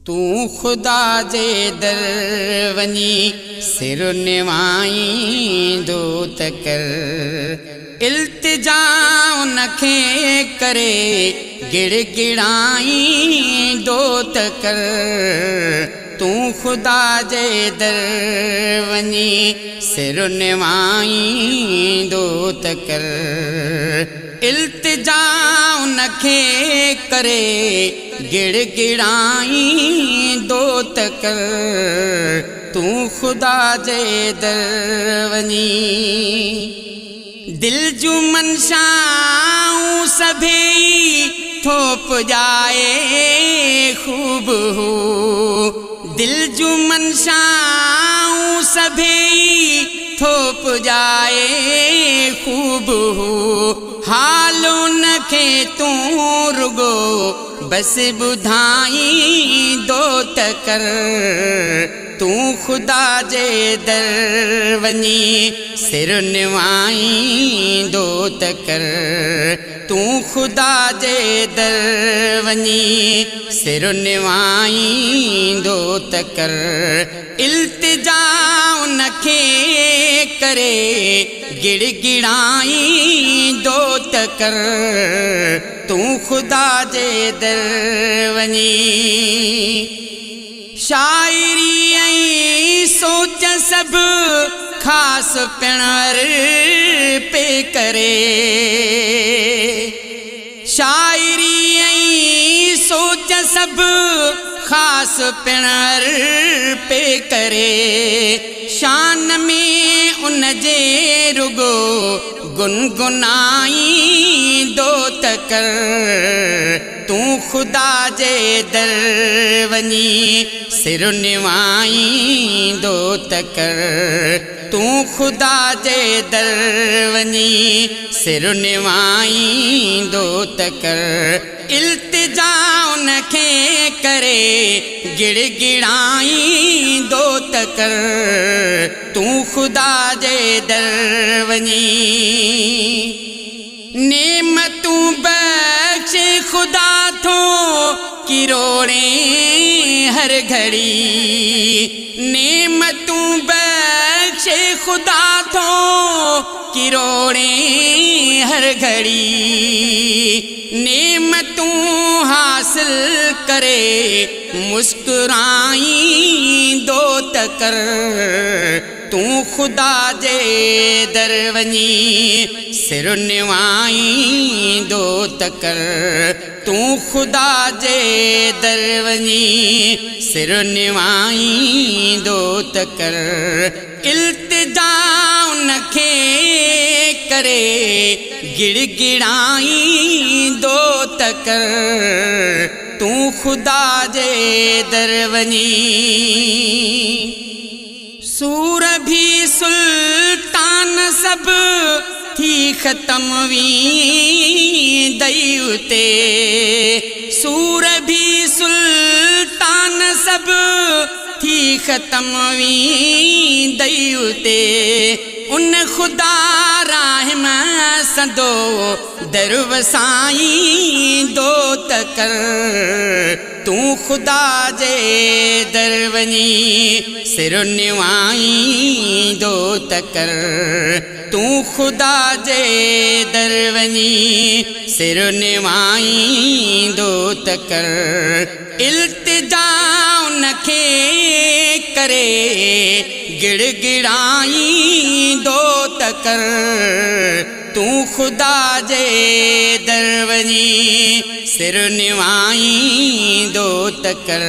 तू खुदा जे दर वनी सिर निवाई दोत कर। इल्तिजा उनखे करे गिड़गिड़ाई दोत कर। तू खुदा जे दर वनी सिर निवाई दोत कर। इल्तिजा उनखे करे गिड़गिड़ाई दोत कर। तू खुदा जे दर वनी दिल जू मनशाऊं सभे थोप जाए खूब हो। दिल जू मनशाऊं सभे थोप जाए खूब हो। हालो नखे तू रुगो बस बुधाई दोत कर। तू खुदा जे दर वनी सिर निवाई दोत कर। तू खुदा जे दर वनी सिर निवाई दोत कर। इल्तिजा उनखे करे गिड़गिड़ाई दोत कर। तू खुदा जे दर वनी शायरी ऐं सोच सब खास पिणर पे करे। शायरी ऐं सोच सब खास पिणर पे करे। शान में उन जे रुगो गुनगुनाई दोत कर। तू खुदा जे दर वनी सिर निवाई दोत कर। तू खुदा जे दर वनी सिर निवाई दोत कर। इल्तिजा उनखे करे गिड़गिड़ाई दोत कर। तू खुदा जे दर वनी नेमतूं बख्श खुदा थो किरोड़े हर घड़ी। नेमतूं बख्श खुदा थो किरोड़े हर घड़ी। नेमतूं हासिल करे मुस्कुराई दोत कर। तू खुदा जे दर वनी सिर निवाई दोत कर। तू खुदा जे दर वनी सिर निवाई दोत कर। इल्तिजा उनखे करे गिड़गिड़ाई दोत कर। तू खुदा जे दर वनी सूर भी सुल्तान सब थी ख़त्म वी दयुते। सूर भी सुल्तान सब थी ख़त्म वी दयुते। उन खुदा राहिम सदो दर वसाई दोत कर। तू खुदा जे दर वनी सिर निवाई दोत कर। तू खुदा जे दर वनी सिर निवाई दोत कर। इल्तिजा उनखे करे गिड़गिड़ाई दोत कर। तू खुदा जे दर वनी सिर निवाई दोत कर।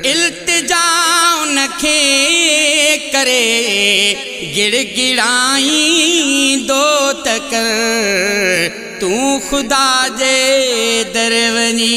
इल्तिजा उनखे करे गिड़गिड़ाई दोत कर। तू खुदा जे दर वनी।